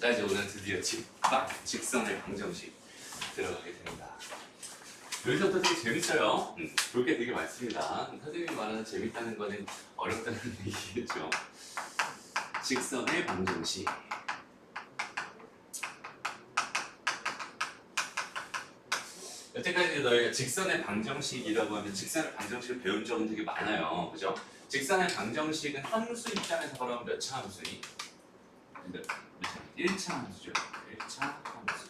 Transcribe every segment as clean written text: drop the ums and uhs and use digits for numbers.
자, 이제 오늘 드디어 직선의 방정식 들어가게 됩니다. 여기서부터 되게 재밌어요. 볼 게 되게 많습니다. 선생님이 말하는 재밌다는 거는 어렵다는 얘기겠죠. 직선의 방정식. 여태까지 너희가 직선의 방정식이라고 하면 직선의 방정식을 배운 적은 되게 많아요. 그죠? 직선의 방정식은 함수 입장에서 바라보면 몇 차 함수니? 1차 함수죠. 1차 함수.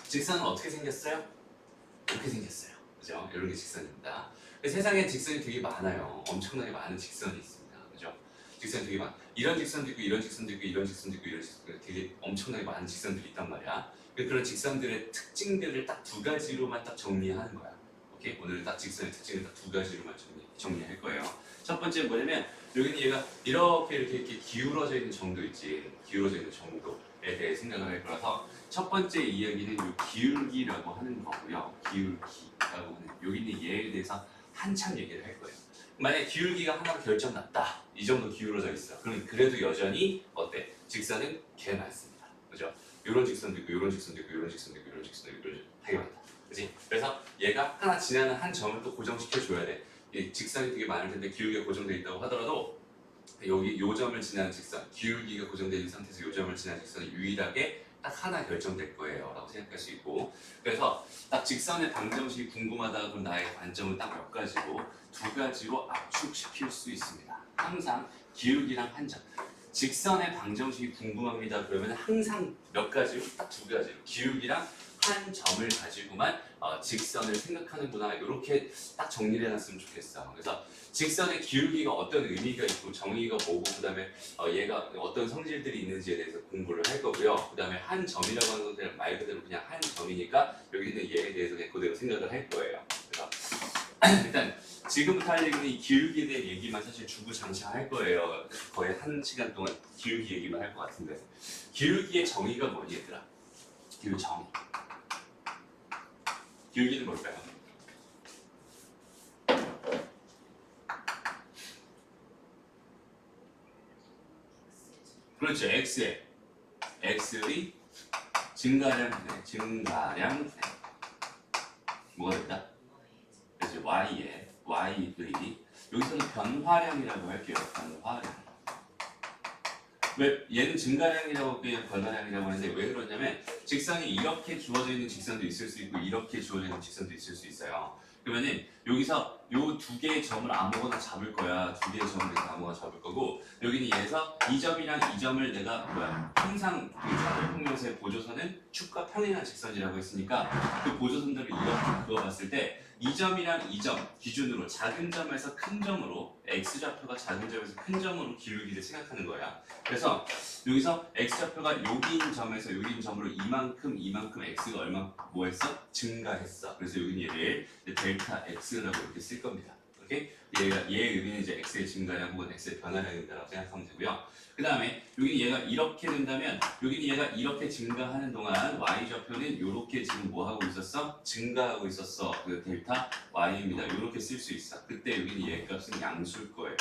직선은 어떻게 생겼어요? 이렇게 생겼어요. 그죠? 이런 게 직선입니다. 세상에 직선이 되게 많아요. 엄청나게 많은 직선이 있습니다. 그죠? 직선이 되게 많아. 이런 직선도 있고, 이런 직선도 있고, 이런 직선도 있고, 이런 직선도 있고, 되게 엄청나게 많은 직선들이 있단 말이야. 그런 직선들의 특징들을 딱 두 가지로만 딱 정리하는 거야. 오케이? 오늘 딱 직선의 특징을 딱 두 가지로만 정리할 거예요. 첫 번째 뭐냐면 여기는 얘가 이렇게 기울어져 있는 정도 있지. 기울어져 있는 정도에 대해 생각을 할 거라서 첫 번째 이야기는 이 기울기라고 하는 거고요. 기울기라고 하는 여기는 얘에 대해서 한참 얘기를 할 거예요. 만약에 기울기가 하나로 결정났다. 이 정도 기울어져 있어. 그럼 그래도 여전히 어때? 직선은 개 많습니다. 그죠? 이런 직선도 있고, 이런 직선도 있고, 이런 직선도 있고, 이런 직선도 있고, 이런 되게 많다. 그렇지? 그래서 얘가 하나 지나는 한 점을 또 고정시켜 줘야 돼. 이 직선이 되게 많을 텐데 기울기가 고정되어 있다고 하더라도 여기 요 점을 지나는 직선, 기울기가 고정되어 있는 상태에서 요 점을 지나는 직선이 유일하게 딱 하나 결정될 거예요 라고 생각할 수 있고, 그래서 딱 직선의 방정식이 궁금하다 그럼 나의 관점은 딱 몇 가지고 두 가지로 압축시킬 수 있습니다. 항상 기울기랑 한 점. 직선의 방정식이 궁금합니다 그러면 항상 몇 가지로? 딱 두 가지로 기울기랑 한 점을 가지고만 직선을 생각하는구나, 이렇게 딱 정리를 해놨으면 좋겠어. 그래서 직선의 기울기가 어떤 의미가 있고 정의가 뭐고 그 다음에 얘가 어떤 성질들이 있는지에 대해서 공부를 할 거고요. 그 다음에 한 점이라고 하는 것은 말 그대로 그냥 한 점이니까 여기는 얘에 대해서 그냥 그대로 생각을 할 거예요. 그래서 일단 지금부터 할 얘기는 이 기울기에 대한 얘기만 사실 주구장창 할 거예요. 거의 한 시간 동안 기울기 얘기만 할 것 같은데, 기울기의 정의가 뭐니 얘들아? 기울기 정의. 기울기는 뭘까요? 그렇죠. x의 증가량 뭐가 됐다? 그렇죠. y의 여기서는 변화량이라고 할게요. 변화량. 왜 얘는 증가량이라고 그냥 변화량이라고 하는데 왜 그러냐면 직선이 이렇게 주어져 있는 직선도 있을 수 있고 이렇게 주어져 있는 직선도 있을 수 있어요. 그러면은 여기서 요 두 개의 점을 아무거나 잡을 거야. 두 개의 점을 내가 아무거나 잡을 거고, 여기는 얘에서 이 점이랑 이 점을 내가 항상 그 사대평면서의 보조선은 축과 평행한 직선이라고 했으니까 그 보조선들을 이렇게 그어봤을 때 이 점이랑 이 점 기준으로 작은 점에서 큰 점으로 x좌표가 작은 점에서 큰 점으로 기울기를 생각하는 거야. 그래서 여기서 x좌표가 여기인 점에서 여기인 점으로 이만큼 x가 얼마 뭐 했어? 증가했어. 그래서 여기는 얘를 델타 x라고 이렇게 쓸 겁니다. 오케이? 얘의 의미는 이제 x의 증가량 혹은 x의 변화량이라고 생각하면 되고요. 그 다음에 여기는 얘가 이렇게 된다면 여기는 얘가 이렇게 증가하는 동안 y좌표는 이렇게 지금 뭐 하고 있었어? 증가하고 있었어. 그 델타 y입니다. 이렇게 쓸 수 있어. 그때 여기는 얘 값은 양수일 거예요.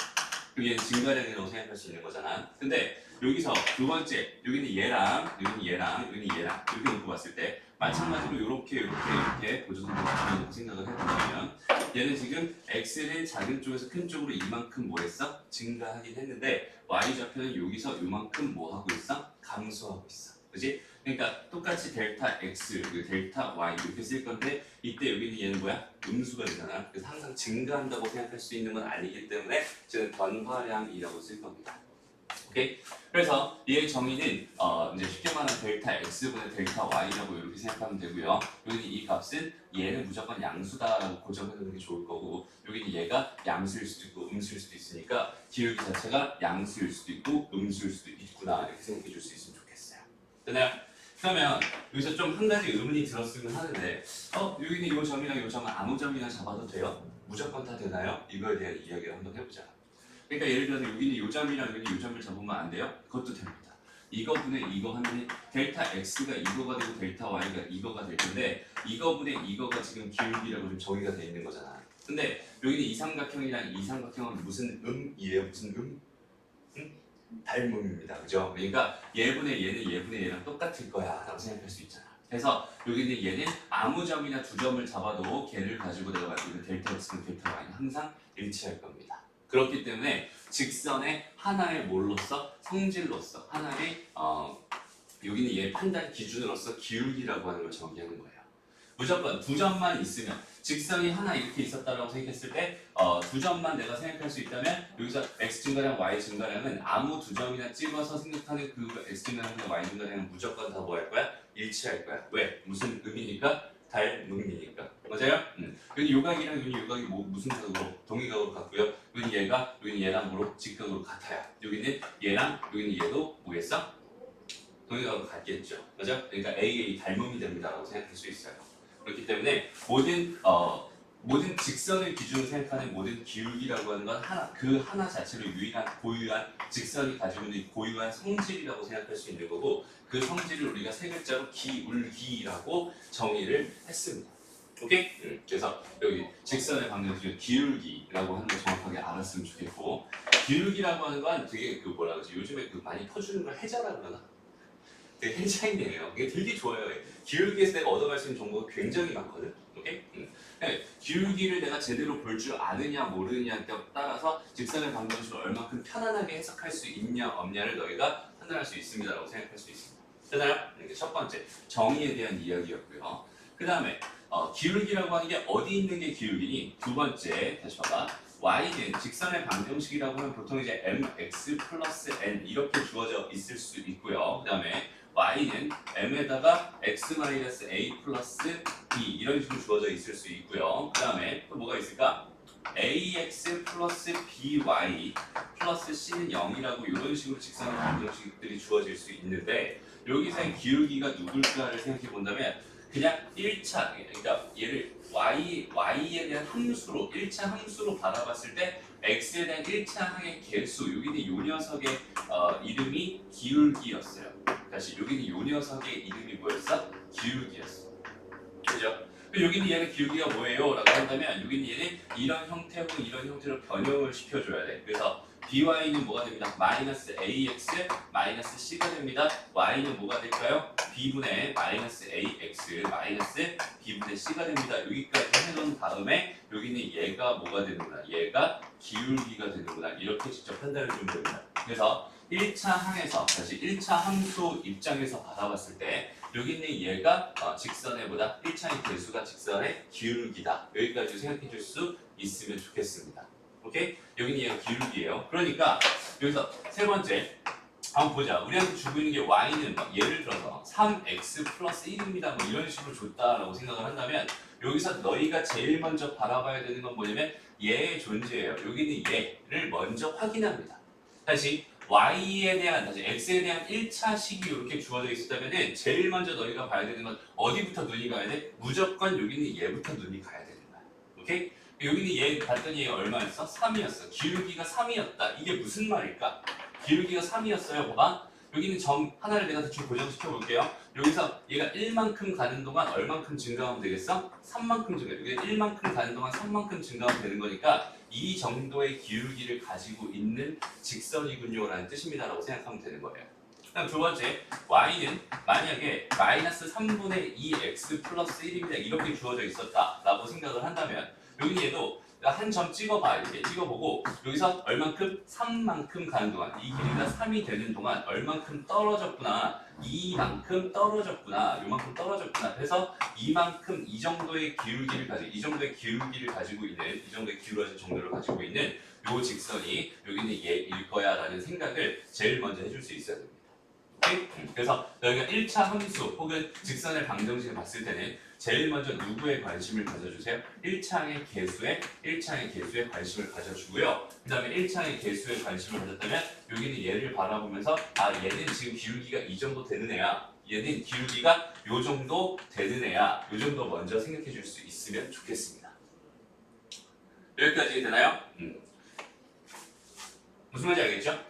그럼 얘는 증가량이라고 생각할 수 있는 거잖아. 근데 여기서 두 번째, 여기는 얘랑 이렇게 놓고 봤을 때 마찬가지로 이렇게 보조선을 붙여놓고 생각을 해보면 얘는 지금 x는 작은 쪽에서 큰 쪽으로 이만큼 뭐 했어? 증가하긴 했는데 y좌표는 여기서 요만큼 뭐 하고 있어? 감소하고 있어. 그지? 그러니까 똑같이 델타 x, 델타 y 이렇게 쓸 건데 이때 여기는 얘는 뭐야? 음수가 되잖아. 그래서 항상 증가한다고 생각할 수 있는 건 아니기 때문에 저는 변화량이라고 쓸 겁니다. 오케이? 그래서 얘의 정의는 이제 쉽게 말하면 델타 x분의 델타 y라고 이렇게 생각하면 되고요. 여기는 이 값은 얘는 무조건 양수다라고 고정해두는 게 좋을 거고, 여기는 얘가 양수일 수도 있고 음수일 수도 있으니까 기울기 자체가 양수일 수도 있고 음수일 수도 있구나 이렇게 생각해 줄 수 있으면 좋겠어요. 되나요? 그러면 여기서 좀 한 가지 의문이 들었으면 하는데 여기는 이 점이랑 이 점은 아무 점이나 잡아도 돼요? 무조건 다 되나요? 이거에 대한 이야기를 한번 해보자. 그러니까 예를 들어서 여기는 이 점이랑 여기 이 점을 잡으면 안 돼요? 그것도 됩니다. 이거분의 이거 하면 델타 x가 이거가 되고 델타 y가 이거가 될 텐데 이거분의 이거가 지금 기울기라고 좀 정의가 되어 있는 거잖아. 근데 여기는 이 삼각형이랑 이 삼각형은 무슨 이에요? 무슨 응? 닮음입니다. 그죠? 그러니까 얘분의 얘는 얘분의 얘랑 똑같을 거야 라고 생각할 수 있잖아. 그래서 여기는 얘는 아무 점이나 두 점을 잡아도 걔를 가지고 내가 말고 있는 델타 x는 델타 y는 항상 일치할 겁니다. 그렇기 때문에 직선의 하나의 뭘로서? 성질로서 하나의 여기는 얘 판단 기준으로서 기울기라고 하는 걸 정의하는 거예요. 무조건 두 점만 있으면 직선이 하나 이렇게 있었다라고 생각했을 때 두 점만 내가 생각할 수 있다면 여기서 x 증가량 y 증가량은 아무 두 점이나 찍어서 생각하는 그 x 증가량과 y 증가량은 무조건 다 뭐 할 거야? 일치할 거야. 왜? 무슨 의미니까? 닮음이니까. 맞아요? 여기 요각이랑 여기 요각이 무슨 각으로? 동의각으로 같고요. 여기 얘가 여기는 얘랑 뭐로? 직각으로 같아요. 여기는 얘랑 여기는 얘도 뭐겠어? 동의각으로 같겠죠. 맞아? 그러니까 AA 닮음이 됩니다라고 생각할 수 있어요. 그렇기 때문에 모든 직선을 기준으로 생각하는 모든 기울기라고 하는 건 그 하나 자체로 유일한 고유한 직선이 가지고 있는 고유한 성질이라고 생각할 수 있는 거고 그 성질을 우리가 세 글자로 기울기라고 정의를 했습니다. 오케이? 그래서 여기 직선의 방정식 기울기라고 하는 거 정확하게 알았으면 좋겠고 기울기라고 하는 건 되게 그 뭐라 그러지? 요즘에 그 많이 퍼주는 걸 해자라 그러나? 되게 해자이네요. 이게 되게 좋아요. 기울기에서 내가 얻어갈 수 있는 정보가 굉장히 많거든. 오케이? 기울기를 내가 제대로 볼 줄 아느냐 모르느냐에 따라서 직선의 방정식을 얼마큼 편안하게 해석할 수 있냐 없냐를 너희가 판단할 수 있습니다라고 생각할 수 있습니다. 되나요? 이게 첫 번째 정의에 대한 이야기였고요. 그 다음에 기울기라고 하는 게 어디 있는 게 기울기니? 두 번째 다시 봐봐. y는 직선의 방정식이라고 하면 보통 이제 mx 플러스 n 이렇게 주어져 있을 수 있고요. 그 다음에 y는 m에다가 x-a 플러스 b 이런 식으로 주어져 있을 수 있고요. 그 다음에 또 뭐가 있을까? ax 플러스 by 플러스 c는 0이라고 이런 식으로 직선의 방정식들이 주어질 수 있는데 여기서의 기울기가 누굴까를 생각해 본다면 그냥 1차, 그러니까 얘를 y에 대한 함수로 1차 함수로 바라봤을 때 x에 대한 1차 항의 개수 여기는 요 녀석의 이름이 기울기였어요. 다시 여기는 요 녀석의 이름이 뭐였어? 기울기였어. 그죠? 여기는 얘는 기울기가 뭐예요? 라고 한다면 여기는 얘는 이런 형태 혹은 이런 형태로 변형을 시켜줘야 돼. 그래서 by는 뭐가 됩니다? 마이너스 ax 마이너스 c가 됩니다. y는 뭐가 될까요? b분의 마이너스 ax 마이너스 b분의 c가 됩니다. 여기까지 해놓은 다음에 여기는 얘가 뭐가 되는구나. 얘가 기울기가 되는구나. 이렇게 직접 판단을 주면 됩니다. 그래서 1차 항에서 다시 1차 함수 입장에서 받아봤을 때 여기 있는 얘가 직선의 보다 1차의 개수가 직선의 기울기다. 여기까지 생각해 줄 수 있으면 좋겠습니다. 오케이? 여기는 얘가 기울기예요. 그러니까 여기서 세 번째 한번 보자. 우리한테 주고 있는 게 y는 예를 들어서 3x 플러스 1입니다. 뭐 이런 식으로 줬다라고 생각을 한다면 여기서 너희가 제일 먼저 바라봐야 되는 건 뭐냐면 얘의 존재예요. 여기는 얘를 먼저 확인합니다. 다시 y에 대한, 다시 x에 대한 1차 식이 이렇게 주어져 있었다면 제일 먼저 너희가 봐야 되는 건 어디부터 눈이 가야 돼? 무조건 여기는 얘부터 눈이 가야 되는 거야. 오케이? 여기는 얘 봤더니 얘가 얼마였어? 3이었어. 기울기가 3이었다. 이게 무슨 말일까? 기울기가 3이었어요. 봐봐. 여기는 점 하나를 내가 대충 고정시켜 볼게요. 여기서 얘가 1만큼 가는 동안 얼만큼 증가하면 되겠어? 3만큼 증가. 여기 1만큼 가는 동안 3만큼 증가하면 되는 거니까 이 정도의 기울기를 가지고 있는 직선이군요라는 뜻입니다라고 생각하면 되는 거예요. 그다음 두 번째, y는 만약에 마이너스 3분의 2x 플러스 1입니다. 이렇게 주어져 있었다라고 생각을 한다면 여기 얘도 한 점 찍어봐. 이렇게 찍어보고 여기서 얼만큼? 3만큼 가는 동안 이 길이가 3이 되는 동안 얼만큼 떨어졌구나. 이만큼 떨어졌구나. 요만큼 떨어졌구나. 그래서 이만큼 이 정도의 기울기를 가지고 이 정도의 기울기를 가지고 있는 이 정도의 기울어진 정도를 가지고 있는 요 직선이 여기는 얘일 거야 라는 생각을 제일 먼저 해줄 수 있어야 됩니다. 오케이? 그래서 너희가 1차 함수 혹은 직선의 방정식을 봤을 때는 제일 먼저 누구에 관심을 가져주세요? 1차의 개수에 관심을 가져주고요. 그 다음에 1차의 개수에 관심을 가졌다면 여기는 얘를 바라보면서 얘는 지금 기울기가 이 정도 되는 애야. 얘는 기울기가 요 정도 되는 애야. 요 정도 먼저 생각해 줄 수 있으면 좋겠습니다. 여기까지 되나요? 무슨 말인지 알겠죠?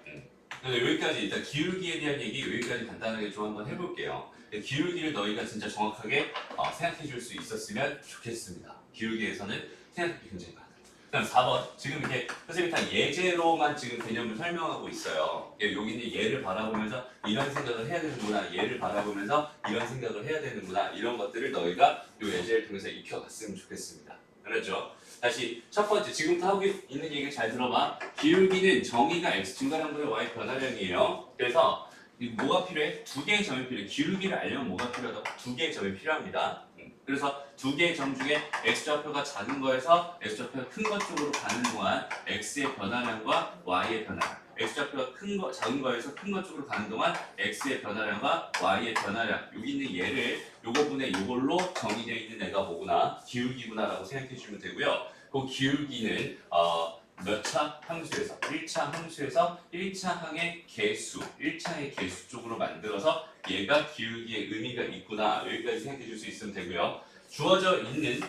여기까지 일단 기울기에 대한 얘기 여기까지 간단하게 좀 한번 해볼게요. 기울기를 너희가 진짜 정확하게 생각해 줄 수 있었으면 좋겠습니다. 기울기에서는 생각하기 굉장히 많아요. 그다음 4번. 지금 이렇게 선생님이 다 예제로만 지금 개념을 설명하고 있어요. 여기 있는 얘를 바라보면서 이런 생각을 해야 되는구나. 얘를 바라보면서 이런 생각을 해야 되는구나. 이런 것들을 너희가 이 예제를 통해서 익혀갔으면 좋겠습니다. 알았죠? 다시 첫 번째, 지금부터 하고 있는 얘기 잘 들어봐. 기울기는 정의가 x 증가량분의 y 변화량이에요. 그래서 뭐가 필요해? 두 개의 점이 필요해. 기울기를 알려면 뭐가 필요하다고? 두 개의 점이 필요합니다. 그래서 두 개의 점 중에 x좌표가 작은 거에서 x좌표가 큰 것 쪽으로 가는 동안 x의 변화량과 y의 변화량, x좌표가 작은 거에서 큰 것 쪽으로 가는 동안 x의 변화량과 y의 변화량, 여기 있는 얘를 요거분의 요걸로 정의되어 있는 애가 뭐구나? 기울기구나라고 생각해 주시면 되고요. 그 기울기는 몇 차 함수에서 1차 함수에서 1차 항의 개수, 1차의 개수 쪽으로 만들어서 얘가 기울기의 의미가 있구나. 여기까지 생각해 줄 수 있으면 되고요. 주어져 있는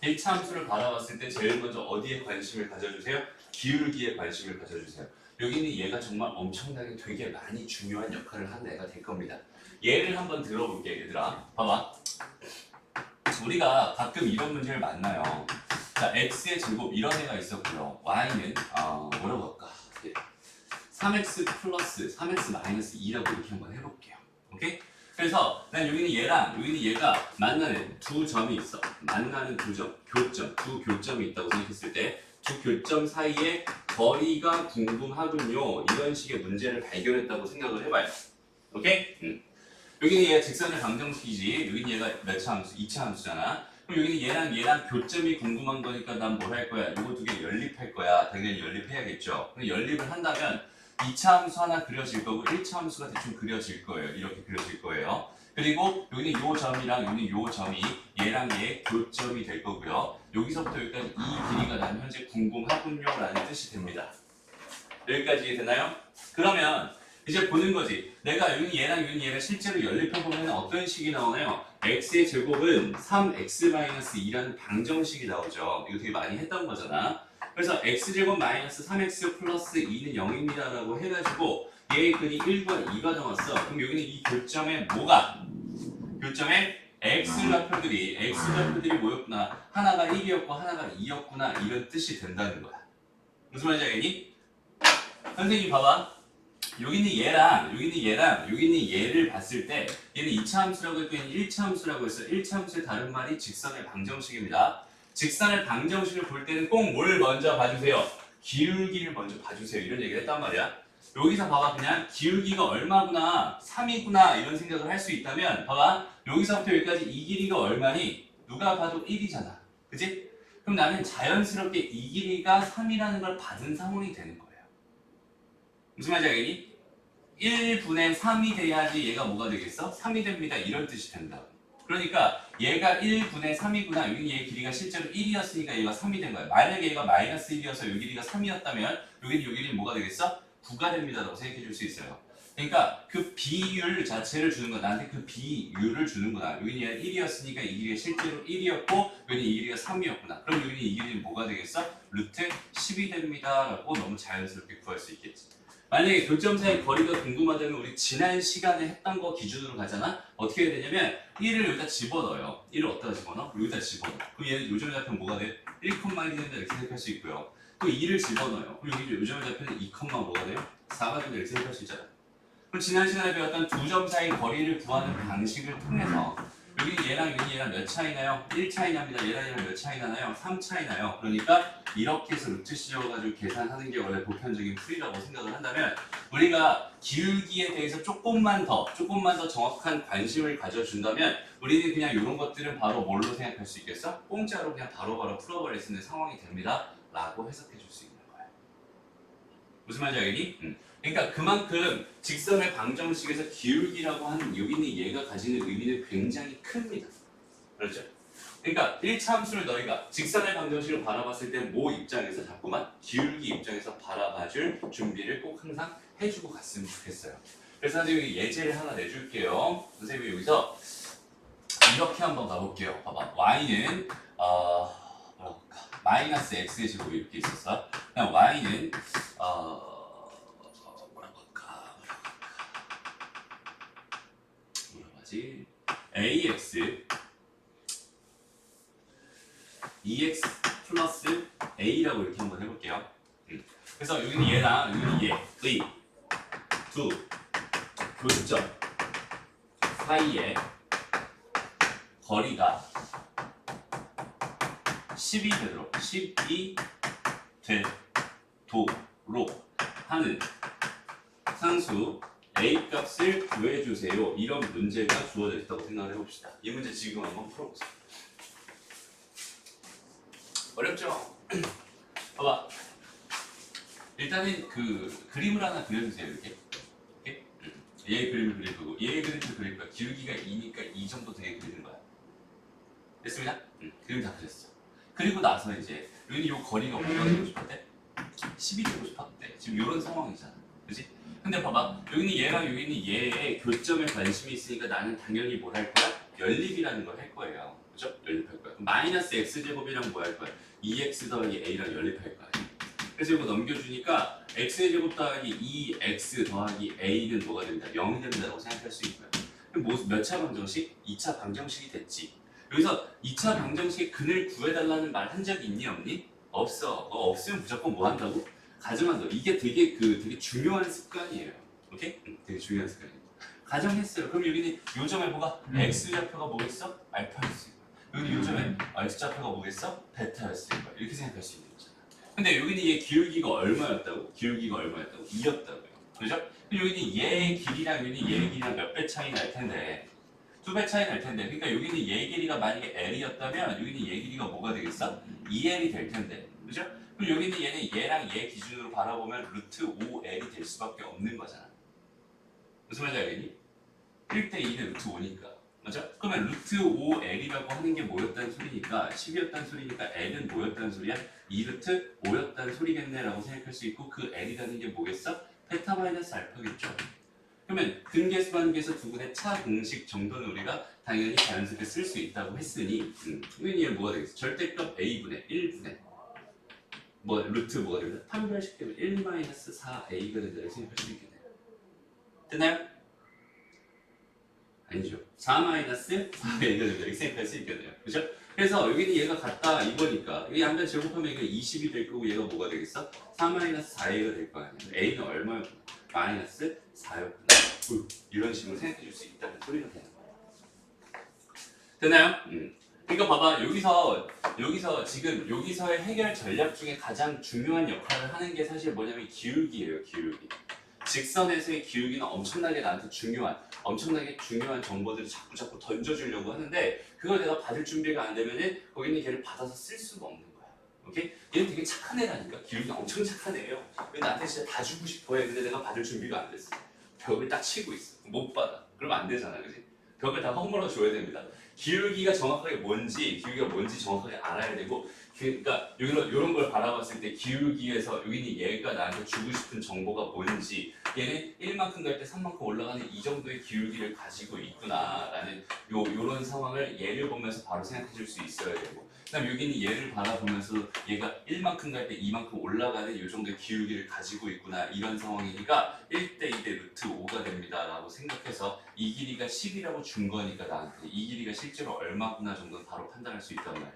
1차 함수를 바라봤을 때 제일 먼저 어디에 관심을 가져주세요? 기울기에 관심을 가져주세요. 여기는 얘가 정말 엄청나게 되게 많이 중요한 역할을 하는 애가 될 겁니다. 얘를 한번 들어볼게 얘들아. 봐봐. 우리가 가끔 이런 문제를 만나요. 자, x의 제곱 이런 애가 있었고요. y는 뭐라고 할까? 3x 플러스 3x 마이너스 2라고 이렇게 한번 해볼게요. 오케이? 그래서 난 여기는 얘랑 여기는 얘가 만나는 두 점이 있어. 만나는 두 점, 교점, 두 교점이 있다고 생각했을 때 두 교점 사이의 거리가 궁금하군요. 이런 식의 문제를 발견했다고 생각을 해봐요. 오케이? 여기는 얘가 직선을 방정식이지. 여기는 얘가 몇 차 함수? 2차 함수잖아. 그럼 여기는 얘랑 교점이 궁금한 거니까 난 뭘 할 거야? 요거 두 개 연립할 거야. 당연히 연립해야겠죠. 그럼 연립을 한다면 2차 함수 하나 그려질 거고 1차 함수가 대충 그려질 거예요. 이렇게 그려질 거예요. 그리고 여기는 요 점이랑 여기는 요 점이 얘랑 얘의 교점이 될 거고요. 여기서부터 여기까지 이 길이가 난 현재 궁금하군요 라는 뜻이 됩니다. 여기까지 되나요? 그러면 이제 보는 거지. 내가 여기 얘랑 여기 얘랑 실제로 연립해보면 어떤 식이 나오나요? x의 제곱은 3x-2라는 방정식이 나오죠. 이거 되게 많이 했던 거잖아. 그래서 x제곱 마이너스 3x 플러스 2는 0입니다 라고 해가지고 얘의 근이 1과 2가 나왔어. 그럼 여기는 이 교점에 뭐가? 교점에 x좌표들이 뭐였구나? 하나가 1이었고 하나가 2였구나 이런 뜻이 된다는 거야. 무슨 말인지 알겠니? 선생님 봐봐. 여기 있는 얘를 봤을 때 얘는 2차 함수라고 했고 얘는 1차 함수라고 했어요. 1차 함수의 다른 말이 직선의 방정식입니다. 직선의 방정식을 볼 때는 꼭 뭘 먼저 봐주세요? 기울기를 먼저 봐주세요. 이런 얘기를 했단 말이야. 여기서 봐봐. 그냥 기울기가 얼마구나 3이구나 이런 생각을 할 수 있다면 봐봐. 여기서부터 여기까지 이 길이가 얼마니? 누가 봐도 1이잖아. 그치? 그럼 나는 자연스럽게 이 길이가 3이라는 걸 받은 상황이 되는 거예요. 무슨 말인지 알겠니? 1분의 3이 돼야지 얘가 뭐가 되겠어? 3이 됩니다. 이런 뜻이 된다. 그러니까 얘가 1분의 3이구나. 여기 얘 길이가 실제로 1이었으니까 얘가 3이 된 거야. 만약에 얘가 마이너스 1이어서 요 길이가 3이었다면 여기는 요 길이는 뭐가 되겠어? 9가 됩니다. 라고 생각해 줄 수 있어요. 그러니까 그 비율 자체를 주는 거야. 나한테 그 비율을 주는 거야. 여기는 얘가 1이었으니까 이 길이가 실제로 1이었고 여기는 이 길이가 3이었구나. 그럼 여기는 이 길이는 뭐가 되겠어? 루트 10이 됩니다. 라고 너무 자연스럽게 구할 수 있겠지. 만약에 교점 사이 거리가 궁금하다면 우리 지난 시간에 했던 거 기준으로 가잖아? 어떻게 해야 되냐면 1을 여기다 집어넣어요. 1을 어디다 집어넣어? 여기다 집어넣어. 그럼 얘는 요점의 좌표는 뭐가 돼? 1,1이 된다 이렇게 생각할 수 있고요. 또 2를 집어넣어요. 그럼 여기 요점의 좌표는 2, 뭐가 돼요? 4가 된다 이렇게 생각할 수 있잖아. 그럼 지난 시간에 배웠던 두 점 사이 거리를 구하는 방식을 통해서 여기 얘랑 몇 차이나요? 1차이납니다. 얘랑 몇 차이나요? 3차이나요? 그러니까 이렇게 해서 루트 씌워가지고 계산하는 게 원래 보편적인 풀이라고 생각을 한다면 우리가 기울기에 대해서 조금만 더 정확한 관심을 가져준다면 우리는 그냥 이런 것들은 바로 뭘로 생각할 수 있겠어? 공짜로 그냥 바로바로 풀어버릴 수 있는 상황이 됩니다. 라고 해석해 줄 수 있는 거예요. 무슨 말인지 알겠니? 그러니까 그만큼 직선의 방정식에서 기울기라고 하는 여기 있는 얘가 가지는 의미는 굉장히 큽니다. 그렇죠? 그러니까 1차 함수를 너희가 직선의 방정식을 바라봤을 때 뭐 입장에서 자꾸만 기울기 입장에서 바라봐줄 준비를 꼭 항상 해주고 갔으면 좋겠어요. 그래서 선생님이 예제를 하나 내줄게요. 선생님이 여기서 이렇게 한번 가볼게요. 봐봐. y는 마이너스 x의 제곱이 이렇게 있었어. 그냥 y는 ax 2x 플러스 A라고 이렇게 한번 해볼게요. 그래서 여기는 얘랑 여기는 얘의 두 교점 사이의 거리가 10이 되도록 하는 상수 A 값을 구해주세요. 이런 문제가 주어져 있다고 생각을 해봅시다. 이 문제 지금 한번 풀어보세요. 어렵죠? 봐봐. 일단은 그 그림을 하나 그려주세요. 이렇게. 얘의 그림을 그릴 거고 얘의 그림을 그릴 거야. 기울기가 2니까 2 정도 되게 그리는 거야. 됐습니다? 그림 다 그렸어. 그리고 나서 이제 여기 요 거리가 뭐가 되고 싶었대? 10이 되고 싶었대. 지금 이런 상황이잖아. 그지? 근데 봐봐. 여기는 얘랑 여기는 얘의 교점에 관심이 있으니까 나는 당연히 뭘 할 거야? 연립이라는 걸 할 거예요. 그죠? 연립할 거야. 그럼 마이너스 x제곱이랑 뭐 할 거야? 2x 더하기 a랑 연립할 거야. 그래서 이거 넘겨주니까 x제곱 더하기 2x 더하기 a는 뭐가 된다? 0이 된다고 생각할 수 있고요. 그럼 뭐, 몇 차 방정식? 2차 방정식이 됐지. 여기서 2차 방정식 근을 구해달라는 말 한 적이 있니 없니? 없어. 없으면 무조건 뭐 한다고? 가정한다고. 이게 되게 중요한 습관이에요. 오케이? 되게 중요한 습관이에요. 가정했어요. 그럼 여기는 요점에 뭐가? x좌표가 뭐겠어? 알파였을 거야. 여기 요점에 x좌표가 뭐겠어? 베타였을 거야. 이렇게 생각할 수 있는 거잖아. 근데 여기는 얘 기울기가 얼마였다고? 기울기가 얼마였다고? 2였다고요. 그죠? 그럼 여기는 얘의 길이랑 여기는 얘의 길이랑 몇 배 차이 날 텐데 2배 차이 날 텐데 그러니까 여기는 얘 길이가 만약에 L이었다면 여기는 얘 길이가 뭐가 되겠어? 2L이 될 텐데 그죠? 그럼 여기는 얘는 얘랑 얘 기준으로 바라보면 루트 5L이 될 수밖에 없는 거잖아. 무슨 말인지 알겠니? 1대2는 루트 5니까 맞아? 그러면 루트 5L이라고 하는 게 뭐였다는 소리니까 10이었다는 소리니까 L은 뭐였다는 소리야? 2루트 5였다는 소리겠네 라고 생각할 수 있고 그 L이라는 게 뭐겠어? 베타 마이너스 알파겠죠. 그러면 등계수 관계에서 두 분의 차 공식 정도는 우리가 당연히 자연스럽게 쓸 수 있다고 했으니 얘는 뭐가 되겠어? 절대값 a분의 1분의 뭐 루트 뭐가 되겠어? 판별식되면 1-4a가 된다고 생각할 수 있겠네요. 됐나요? 아니죠. 4-4a가 된다고 생각할 수 있겠네요. 그죠? 그래서 여기는 얘가 같다 이거니까 여기 한번 제곱하면 이거 20이 될 거고 얘가 뭐가 되겠어? 4-4a가 될 거 아니야. a는 얼마였구나? 마이너스 4였구나. 이런 식으로 생각해 줄 수 있다는 소리가 되는 거예요. 됐나요? 그러니까 봐봐 여기서 지금 여기서의 해결 전략 중에 가장 중요한 역할을 하는 게 사실 뭐냐면 기울기예요. 기울기. 직선에서의 기울기는 엄청나게 나한테 엄청나게 중요한 정보들을 자꾸 던져주려고 하는데 그걸 내가 받을 준비가 안 되면은 거기는 걔를 받아서 쓸 수가 없는 거야. 오케이? 얘는 되게 착한 애라니까. 기울기가 엄청 착한 애예요. 근데 나한테 진짜 다 주고 싶어 해. 근데 내가 받을 준비가 안 됐어. 벽을 딱 치고 있어. 못 받아. 그러면 안 되잖아, 그지? 벽을 다 허물어 줘야 됩니다. 기울기가 정확하게 기울기가 뭔지 정확하게 알아야 되고, 그러니까 이런 걸 바라봤을 때 기울기에서 여기는 얘가 나한테 주고 싶은 정보가 뭔지, 얘는 1만큼 갈 때 3만큼 올라가는 이 정도의 기울기를 가지고 있구나라는 요런 상황을 얘를 보면서 바로 생각해 줄 수 있어야 되고, 그다음 여기는 얘를 바라보면서 얘가 1만큼 갈 때 2만큼 올라가는 이 정도의 기울기를 가지고 있구나 이런 상황이니까 1대2 대 루트 5가 됩니다 라고 생각해서 이 길이가 10이라고 준 거니까 나한테 이 길이가 실제로 얼마구나 정도는 바로 판단할 수 있단 말이야.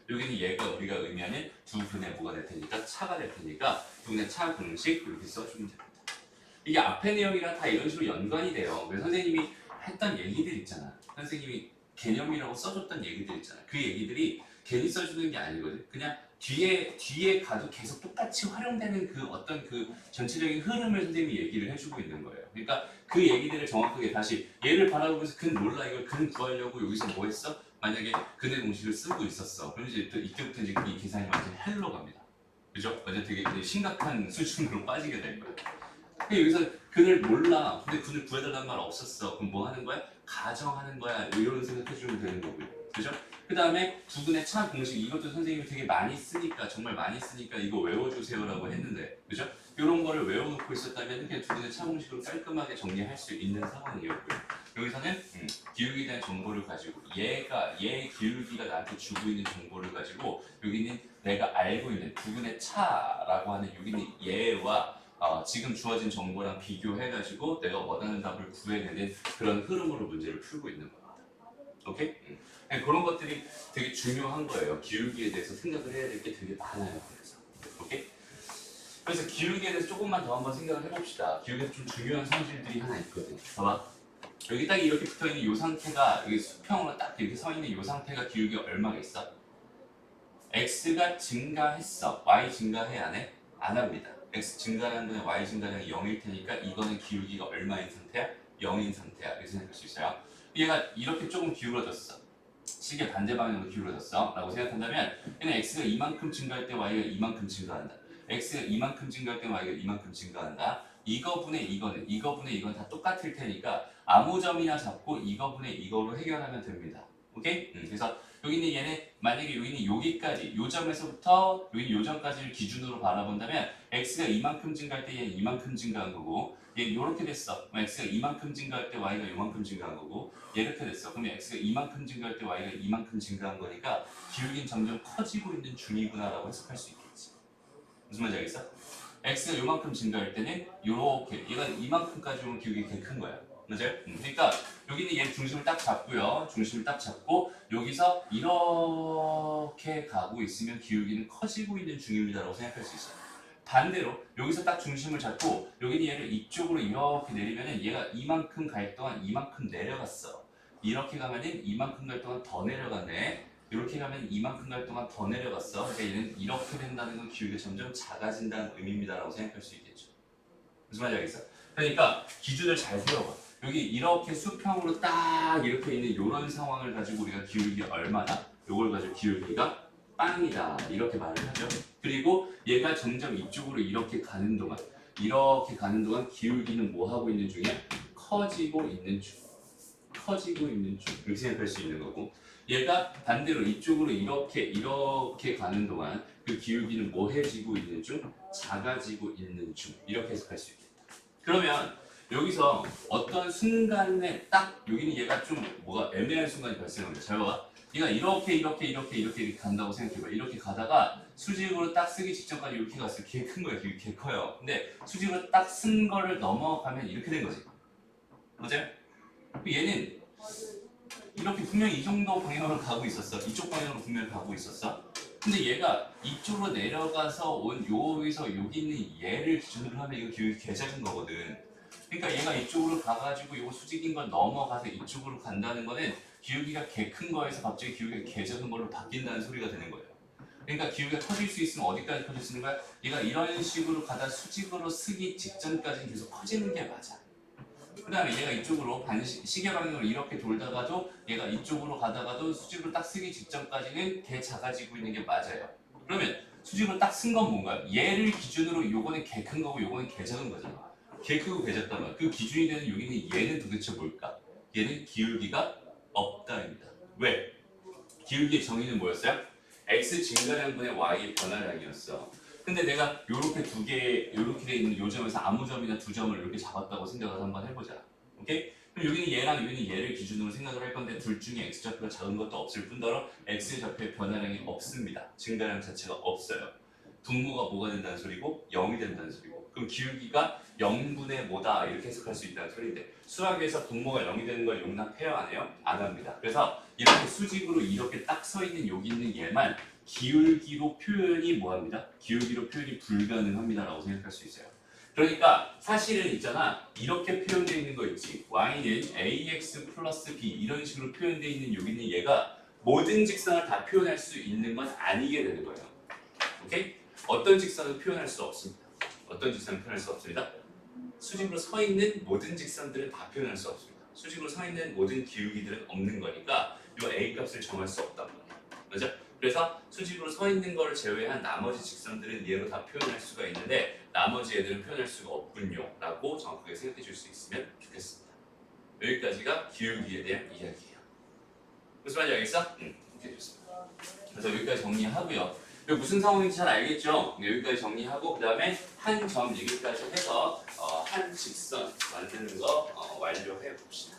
여기는 얘가 우리가 의미하는 두 분의 뭐가 될 테니까 차가 될 테니까 두 분의 차 공식 이렇게 써주면 됩니다. 이게 앞에 내용이랑 다 이런 식으로 연관이 돼요. 그래서 선생님이 했던 얘기들 있잖아. 선생님이 개념이라고 써줬던 얘기들 있잖아. 그 얘기들이 괜히 써주는 게 아니거든. 그냥 뒤에 가도 계속 똑같이 활용되는 그 어떤 그 전체적인 흐름을 선생님이 얘기를 해주고 있는 거예요. 그러니까 그 얘기들을 정확하게 다시 얘를 바라보면서 근 몰라 이걸 근 구하려고 여기서 뭐 했어? 만약에 근의 공식을 쓰고 있었어. 그럼 이제 또 이때부터 이제 이 계산이 완전 헬로 갑니다. 그죠? 완전 되게 심각한 수준으로 빠지게 될 거예요. 근데 여기서 근을 몰라. 근데 근을 구해달라는 말 없었어. 그럼 뭐 하는 거야? 가정하는 거야. 이런 생각해주면 되는 거고요. 그죠? 그 다음에 두 분의 차 공식 이것도 선생님이 되게 많이 쓰니까 정말 많이 쓰니까 이거 외워주세요라고 했는데 그죠? 이런 거를 외워놓고 있었다면 그냥 두 분의 차 공식으로 깔끔하게 정리할 수 있는 상황이었고요. 여기서는 기울기에 대한 정보를 가지고 얘의 기울기가 나한테 주고 있는 정보를 가지고 여기는 내가 알고 있는 두 분의 차라고 하는 여기는 얘와 지금 주어진 정보랑 비교해가지고 내가 원하는 답을 구해내는 그런 흐름으로 문제를 풀고 있는 겁니다. 오케이? 그런 것들이 되게 중요한 거예요. 기울기에 대해서 생각을 해야 될 게 되게 많아요. 그래서 오케이? 그래서 기울기에 대해서 조금만 더 한번 생각을 해봅시다. 기울기에서 좀 중요한 성질들이 하나 있거든요. 봐봐. 여기 딱 이렇게 붙어있는 이 상태가 여기 수평으로 딱 이렇게 서 있는 이 상태가 기울기가 얼마가 있어? x가 증가했어. y 증가해 안 해? 안 합니다. x 증가하는 거는 y 증가량이 0일 테니까 이거는 기울기가 얼마인 상태야? 0인 상태야. 이렇게 생각할 수 있어요. 얘가 이렇게 조금 기울어졌어. 시계 반대 방향으로 기울어졌어. 라고 생각한다면 얘는 x가 이만큼 증가할 때 y가 이만큼 증가한다. x가 이만큼 증가할 때 y가 이만큼 증가한다. 이거분의 이건 다 똑같을 테니까 아무 점이나 잡고 이거분의 이거로 해결하면 됩니다. 오케이? 그래서 여기 있는 얘는 만약에 여기 있는 여기까지 요 점에서부터 여기 요 점까지를 기준으로 바라본다면 x가 이만큼 증가할 때 얘는 이만큼 증가한 거고 얘 요렇게 됐어. 그럼 x가 이만큼 증가할 때 y가 요만큼 증가한 거고 얘 이렇게 됐어. 그러면 x가 이만큼 증가할 때 y가 이만큼 증가한 거니까 기울기는 점점 커지고 있는 중이구나 라고 해석할 수 있겠지. 무슨 말인지 알겠어? x가 요만큼 증가할 때는 요렇게 얘가 이만큼까지 오면 기울기가 되게 큰 거야. 맞아요? 그러니까 여기는 얘 중심을 딱 잡고요. 중심을 딱 잡고 여기서 이렇게 가고 있으면 기울기는 커지고 있는 중입니다라고 생각할 수 있어요. 반대로 여기서 딱 중심을 잡고 여기는 얘를 이쪽으로 이렇게 내리면은 얘가 이만큼 갈 동안 이만큼 내려갔어. 이렇게 가면은 이만큼 갈 동안 더 내려갔네. 이렇게 가면 이만큼 갈 동안 더 내려갔어. 그러니까 얘는 이렇게 된다는 건 기울기가 점점 작아진다는 의미입니다라고 생각할 수 있겠죠. 무슨 말인지 알겠어? 그러니까 기준을 잘 세워봐. 여기 이렇게 수평으로 딱 이렇게 있는 이런 상황을 가지고 우리가 기울기 얼마나? 요걸 가지고 기울기가 빵이다 이렇게 말을 하죠. 그리고 얘가 점점 이쪽으로 이렇게 가는 동안 기울기는 뭐 하고 있는 중이야? 커지고 있는 중. 이렇게 생각할 수 있는 거고 얘가 반대로 이쪽으로 이렇게 가는 동안 그 기울기는 뭐해지고 있는 중? 작아지고 있는 중. 이렇게 해석할 수 있겠다. 그러면 여기서 어떤 순간에 딱 여기는 얘가 좀 뭐가 애매한 순간이 발생합니다. 잘 봐봐. 얘가 이렇게 간다고 생각해봐. 이렇게 가다가 수직으로 딱 쓰기 직전까지 이렇게 갔을 때 개 큰 거야. 개 커요. 근데 수직으로 딱 쓴 거를 넘어가면 이렇게 된 거지. 맞아요? 얘는 이렇게 분명히 이 정도 방향으로 가고 있었어. 이쪽 방향으로 분명히 가고 있었어. 근데 얘가 이쪽으로 내려가서 온 여기서 여기 있는 얘를 기준으로 하면 이거 기울기 개 작은 거거든. 그러니까 얘가 이쪽으로 가가지고 이거 수직인 걸 넘어가서 이쪽으로 간다는 거는 기울기가 개 큰 거에서 갑자기 기울기가 개 작은 걸로 바뀐다는 소리가 되는 거예요. 그러니까 기울기가 커질 수 있으면 어디까지 커질 수 있는 거야? 얘가 이런 식으로 가다 수직으로 쓰기 직전까지는 계속 커지는 게 맞아. 그 다음에 얘가 이쪽으로 시계 방향으로 이렇게 돌다가도 얘가 이쪽으로 가다가도 수직으로 딱 쓰기 직전까지는 개 작아지고 있는 게 맞아요. 그러면 수직으로 딱 쓴 건 뭔가요? 얘를 기준으로 요거는 개 큰 거고 요거는 개 작은 거잖아. 개 크고 개 작다면 그 기준이 되는 여기는 얘는 도대체 뭘까? 얘는 기울기가 없다입니다. 왜? 기울기의 정의는 뭐였어요? x 증가량분의 y의 변화량이었어. 근데 내가 요렇게 두 개, 요렇게 돼 있는 요 점에서 아무 점이나 두 점을 이렇게 잡았다고 생각을 한번 해보자. 오케이? 그럼 여기는 얘랑 여기는 얘를 기준으로 생각을 할 건데 둘 중에 x좌표가 작은 것도 없을 뿐더러 x좌표의 변화량이 없습니다. 증가량 자체가 없어요. 분모가 뭐가 된다는 소리고 0이 된다는 소리고 그럼 기울기가 0분의 뭐다 이렇게 해석할 수 있다는 소리인데 수학에서 분모가 0이 되는 걸 용납해요 안 해요? 안 합니다. 그래서 이렇게 수직으로 이렇게 딱 서 있는 여기 있는 얘만 기울기로 표현이 뭐합니다? 기울기로 표현이 불가능합니다 라고 생각할 수 있어요. 그러니까 사실은 있잖아 이렇게 표현되어 있는 거 있지 y는 ax 플러스 b 이런 식으로 표현되어 있는 여기 있는 얘가 모든 직선을 다 표현할 수 있는 건 아니게 되는 거예요. 오케이? 어떤 직선은 표현할 수 없습니다. 어떤 직선은 표현할 수 없습니다. 수직으로 서 있는 모든 직선들은 다 표현할 수 없습니다. 수직으로 서 있는 모든 기울기들은 없는 거니까 이 a 값을 정할 수 없단 말이에요. 맞죠? 그래서 수직으로 서 있는 거를 제외한 나머지 직선들은 얘로 다 표현할 수가 있는데 나머지 애들은 표현할 수가 없군요 라고 정확하게 생각해 줄 수 있으면 좋겠습니다. 여기까지가 기울기에 대한 이야기예요. 무슨 말인지 알겠어? 오케이 좋습니다. 그래서 여기까지 정리하고요. 무슨 상황인지 잘 알겠죠? 여기까지 정리하고 그 다음에 한 점 얘기까지 해서 한 직선 만드는 거 완료해 봅시다.